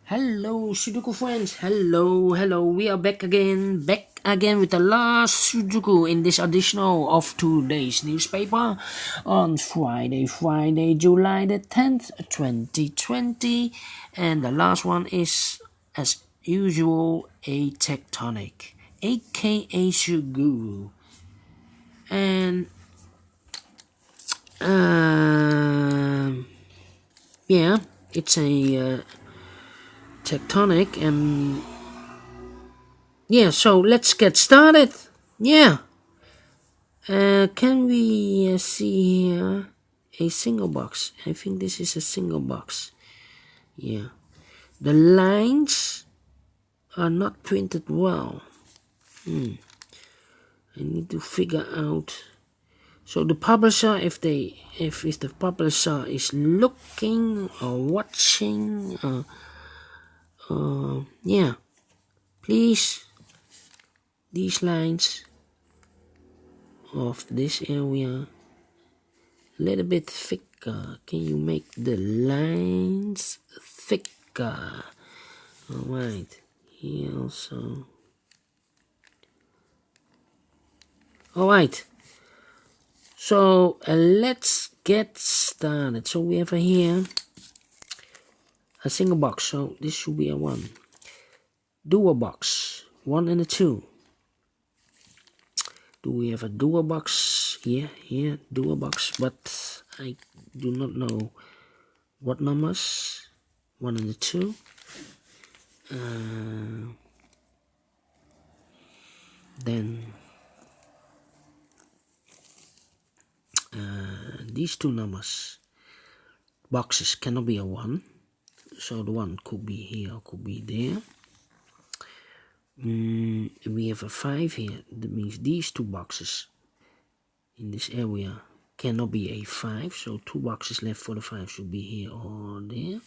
Hello, Sudoku friends. Hello. We are back again with the last Sudoku in this edition of today's newspaper on Friday, July the 10th, 2020. And the last one is, as usual, a Tectonic, a.k.a. Suguru. And, yeah, it's a Tectonic and yeah, so let's get started. Yeah. Can we see here a single box? I think this is a single box. Yeah. The lines are not printed well. I need to figure out. So the publisher, if the publisher is looking or watching, yeah, please, these lines of this area a little bit thicker. Can you make the lines thicker? Alright, here also. Alright, so let's get started. So we have here a single box, so this should be a 1. Dual box, 1 and a 2. Do we have a dual box? Yeah, here, dual box, but I do not know what numbers. 1 and a 2. Then these two numbers boxes cannot be a 1, so the 1 could be here or could be there. We have a 5 here. That means these two boxes in this area cannot be a 5, so 2 boxes left for the 5 should be here or there.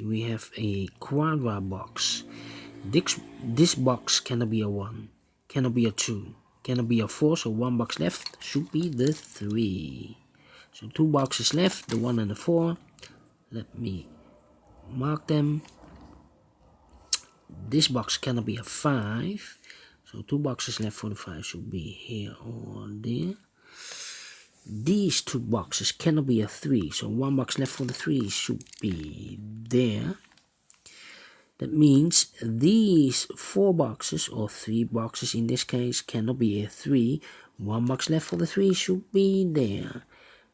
We have a quadra box. This box cannot be a 1, cannot be a 2, cannot be a 4, so 1 box left should be the 3. So 2 boxes left, the 1 and the 4. Let me mark them. This box cannot be a 5, so 2 boxes left for the 5 should be here or there. These 2 boxes cannot be a 3, so 1 box left for the 3 should be there. That means these 4 boxes, or 3 boxes in this case, cannot be a 3. 1 box left for the 3 should be there.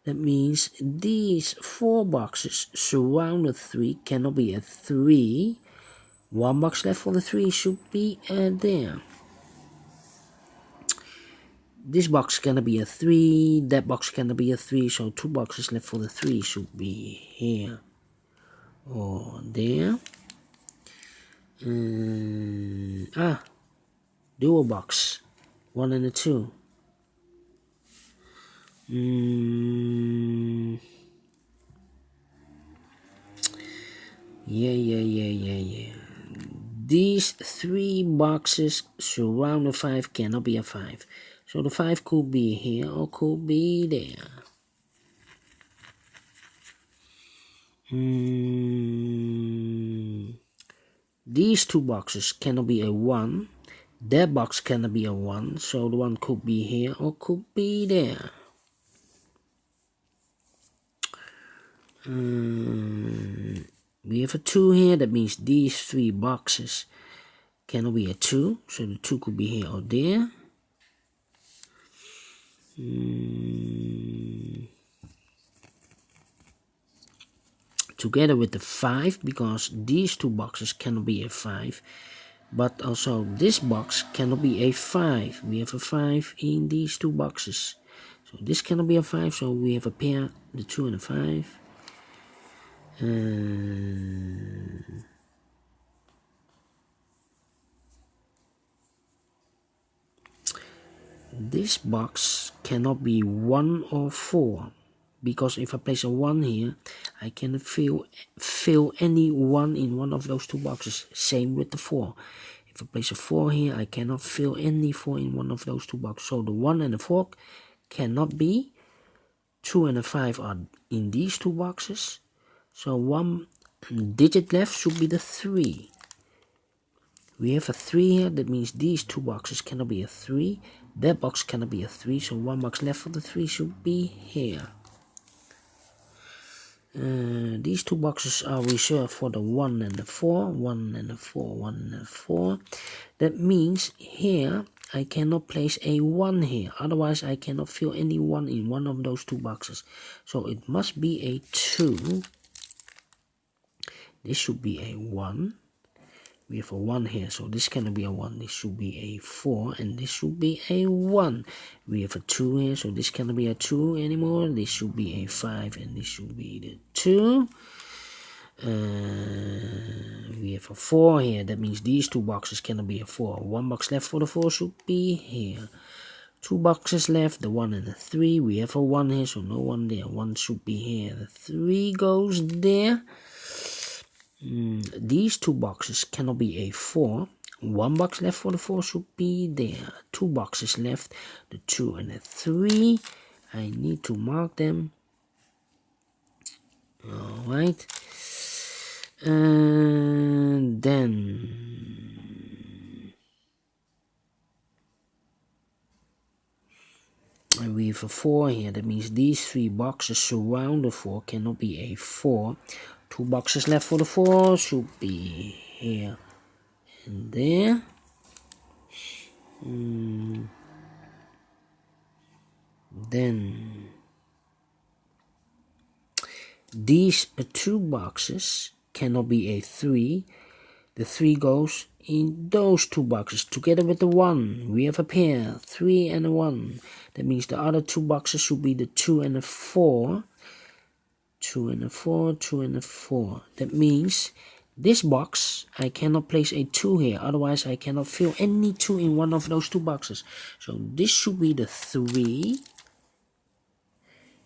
That means these 4 boxes surround the 3 cannot be a 3. 1 box left for the 3 should be there. This box cannot be a 3, that box cannot be a 3, so 2 boxes left for the 3 should be here or there. Dual box, 1 and a 2. Yeah. These 3 boxes surround the 5 cannot be a 5. So the 5 could be here or could be there. These 2 boxes cannot be a 1. That box cannot be a 1. So the 1 could be here or could be there. We have a 2 here. That means these 3 boxes cannot be a 2. So the 2 could be here or there. Together with the 5, because these 2 boxes cannot be a 5, but also this box cannot be a 5. We have a 5 in these 2 boxes, so this cannot be a 5, so we have a pair, the 2 and the 5. This box cannot be 1 or 4, because if I place a 1 here, I cannot fill any 1 in one of those 2 boxes. Same with the 4. If I place a 4 here, I cannot fill any 4 in one of those 2 boxes. So the 1 and the 4 cannot be. 2 and the 5 are in these two boxes. So one digit left should be the 3. We have a 3 here, that means these two boxes cannot be a 3. That box cannot be a 3, so one box left for the 3 should be here. These two boxes are reserved for the 1 and the 4, 1 and the 4, 1 and the 4. That means here I cannot place a 1 here, otherwise I cannot fill any 1 in one of those two boxes. So it must be a 2. This should be a 1. We have a 1 here, so this cannot be a 1. This should be a 4, and this should be a 1. We have a 2 here, so this cannot be a 2 anymore. This should be a 5, and this should be the 2. We have a 4 here. That means these two boxes cannot be a 4. One box left for the 4 should be here. Two boxes left, the 1 and the 3. We have a 1 here, so no 1 there. 1 should be here. The 3 goes there. These two boxes cannot be a 4. One box left for the 4 should be there. Two boxes left, the 2 and the 3. I need to mark them. Alright. And then we have a 4 here. That means these 3 boxes surround the 4 cannot be a 4. Two boxes left for the 4 should be here and there. Then these 2 boxes cannot be a 3. The 3 goes in those 2 boxes together with the 1. We have a pair, 3 and a 1. That means the other 2 boxes should be the 2 and the 4. 2 and a 4, 2 and a 4. That means this box, I cannot place a 2 here. Otherwise, I cannot fill any 2 in one of those 2 boxes. So this should be the 3.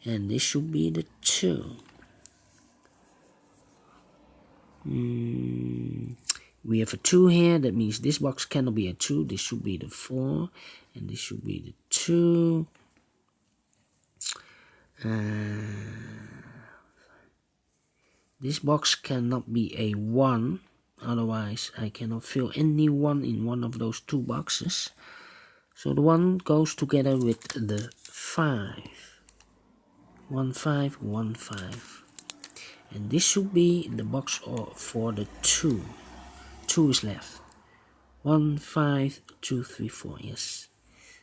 And this should be the 2. We have a 2 here. That means this box cannot be a 2. This should be the 4. And this should be the 2. This box cannot be a 1, otherwise I cannot fill any 1 in one of those 2 boxes. So the 1 goes together with the 5. 1, 5, 1, 5. And this should be the box for the 2. 2 is left. 1, 5, 2, 3, 4, yes.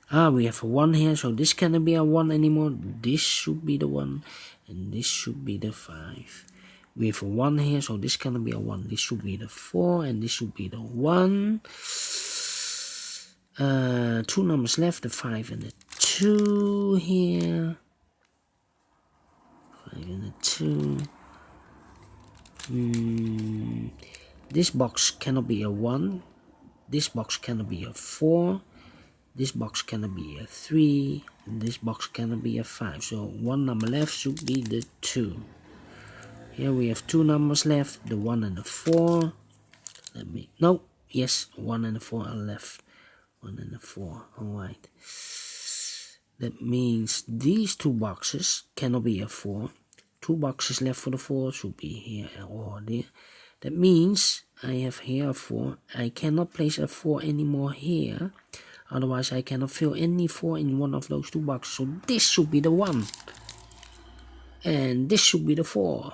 We have a 1 here, so this cannot be a 1 anymore. This should be the 1, and this should be the 5. We have a 1 here, so this cannot be a 1. This should be the 4, and this should be the 1. 2 numbers left, the 5 and the 2 here. 5 and the 2. This box cannot be a 1. This box cannot be a 4. This box cannot be a 3. And this box cannot be a 5. So one number left should be the 2. Here we have 2 numbers left, the 1 and the 4. Yes, 1 and the 4 are left. 1 and the 4, alright. That means these 2 boxes cannot be a 4. 2 boxes left for the 4 should be here or there. That means I have here a 4. I cannot place a 4 anymore here. Otherwise I cannot fill any 4 in one of those 2 boxes. So this should be the 1. And this should be the 4.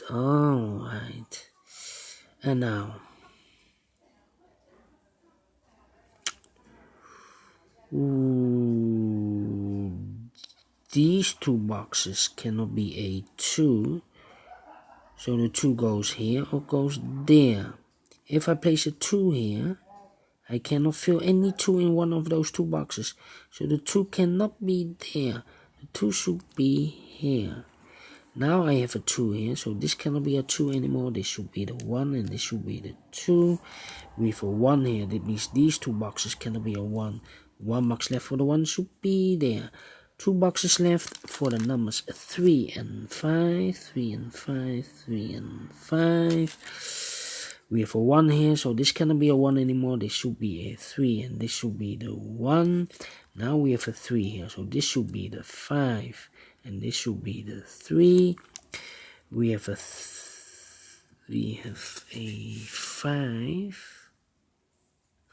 Alright. And now, these 2 boxes cannot be a 2. So the 2 goes here or goes there. If I place a 2 here, I cannot fill any 2 in one of those 2 boxes. So the 2 cannot be there. The 2 should be here. Now I have a 2 here, so this cannot be a 2 anymore. This should be the 1 and this should be the 2. We have a 1 here, that means these 2 boxes cannot be a 1. 1 box left for the 1 should be there. 2 boxes left for the numbers 3 and 5, 3 and 5, 3 and 5. We have a 1 here, so this cannot be a 1 anymore. This should be a 3, and this should be the 1. Now we have a 3 here, so this should be the 5, and this should be the 3. We have a 5.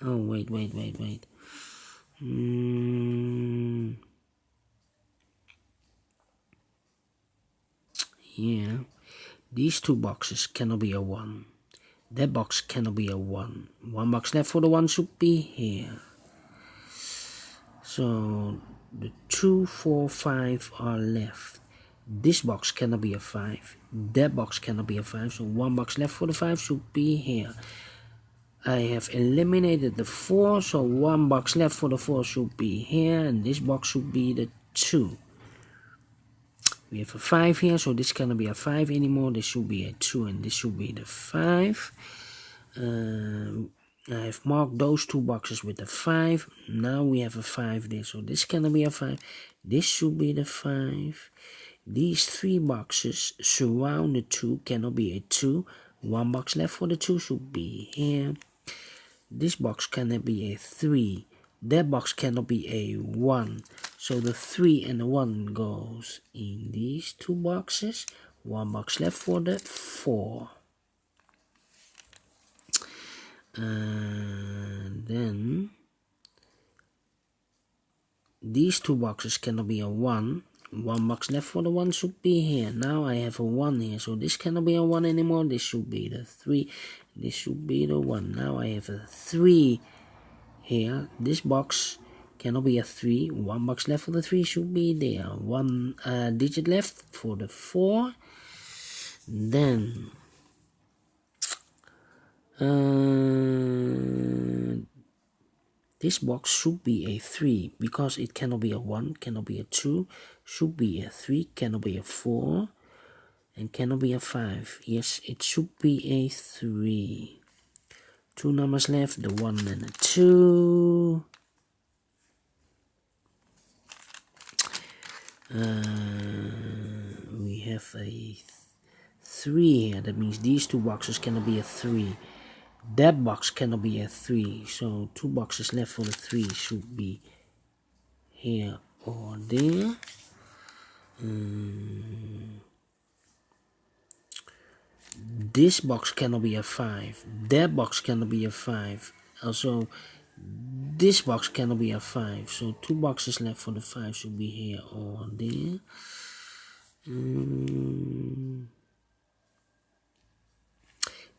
Oh, wait. Yeah, these two boxes cannot be a 1. That box cannot be a 1. One box left for the 1 should be here. So the 2, 4, 5 are left. This box cannot be a 5. That box cannot be a 5. So one box left for the 5 should be here. I have eliminated the 4, so one box left for the 4 should be here, and this box should be the 2. We have a 5 here, so this cannot be a 5 anymore. This should be a 2, and this should be the 5. I have marked those two boxes with a 5. Now we have a 5 there, so this cannot be a 5. This should be the 5. These 3 boxes surround the 2, cannot be a 2. One box left for the 2 should be here. This box cannot be a 3. That box cannot be a 1. So the 3 and the 1 goes in these 2 boxes. One box left for the 4. And then these 2 boxes cannot be a 1. One box left for the 1 should be here. Now I have a 1 here, so this cannot be a 1 anymore. This should be the 3. This should be the 1. Now I have a 3 here. This box cannot be a 3. One box left for the 3 should be there. One digit left for the 4. Then this box should be a 3 because it cannot be a 1, cannot be a 2, should be a 3, cannot be a 4, and cannot be a 5. Yes, it should be a 3. 2 numbers left, the 1 and the 2. We have a 3 here. That means these 2 boxes cannot be a 3. That box cannot be a 3. So 2 boxes left for the 3 should be here or there. This box cannot be a 5. That box cannot be a 5. Also, this box cannot be a 5. So 2 boxes left for the 5 should be here or there.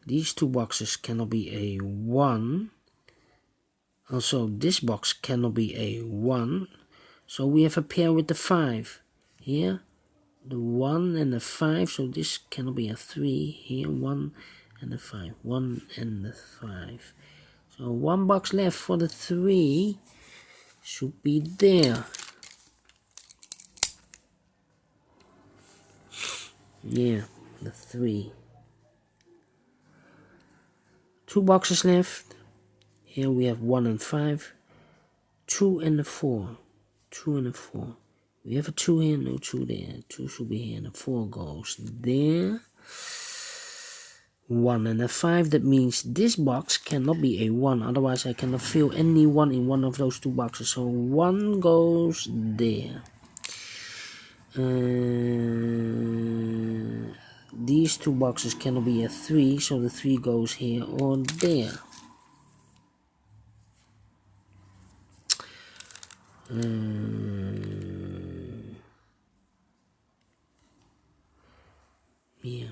These 2 boxes cannot be a 1. Also, this box cannot be a 1. So we have a pair with the 5 here. The 1 and the 5. So this cannot be a 3 here. 1 and the 5. 1 and the 5. So 1 box left for the 3 should be there. Yeah, the 3. 2 boxes left. Here we have 1 and 5. 2 and the 4. 2 and the 4. We have a 2 here, no 2 there. 2 should be here, and the 4 goes there. 1 and a 5, that means this box cannot be a 1. Otherwise, I cannot fill any 1 in one of those 2 boxes. So 1 goes there. These 2 boxes cannot be a 3, so the 3 goes here or there. Yeah.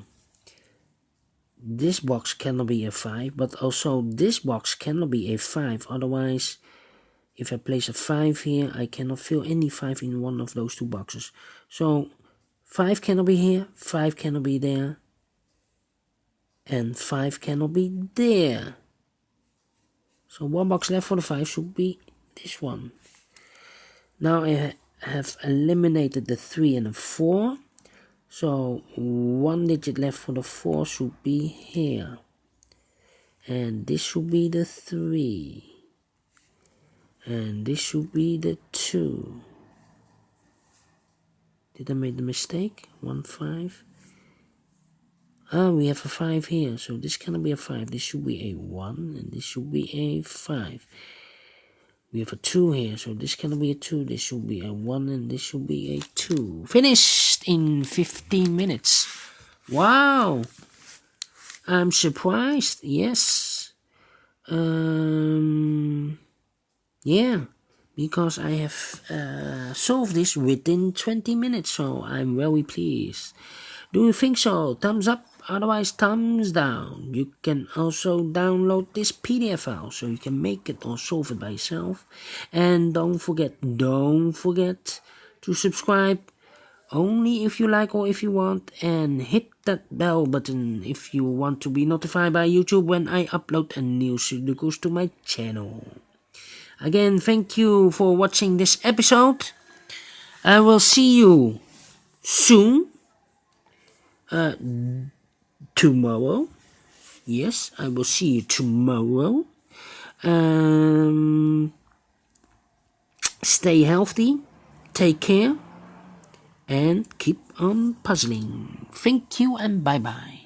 This box cannot be a 5, but also this box cannot be a 5. Otherwise, if I place a 5 here, I cannot fill any 5 in one of those 2 boxes. So 5 cannot be here, 5 cannot be there, and 5 cannot be there. So 1 box left for the 5 should be this one. Now I have eliminated the 3 and the 4. So 1 digit left for the 4 should be here. And this should be the 3. And this should be the 2. Did I make the mistake? 1, 5. We have a 5 here, so this cannot be a 5. This should be a 1, and this should be a 5. We have a 2 here, so this cannot be a 2. This should be a 1, and this should be a 2. Finished in 15 minutes. Wow! I'm surprised. Yes. Yeah, because I have solved this within 20 minutes, so I'm very pleased. Do you think so? Thumbs up, otherwise thumbs down. You can also download this PDF file so you can make it or solve it by yourself. And don't forget to subscribe only if you like or if you want, and hit that bell button if you want to be notified by YouTube when I upload a new Sudokus to my channel. Again, thank you for watching this episode. I will see you soon. Tomorrow. Yes, I will see you tomorrow. Stay healthy, take care, and keep on puzzling. Thank you and bye-bye.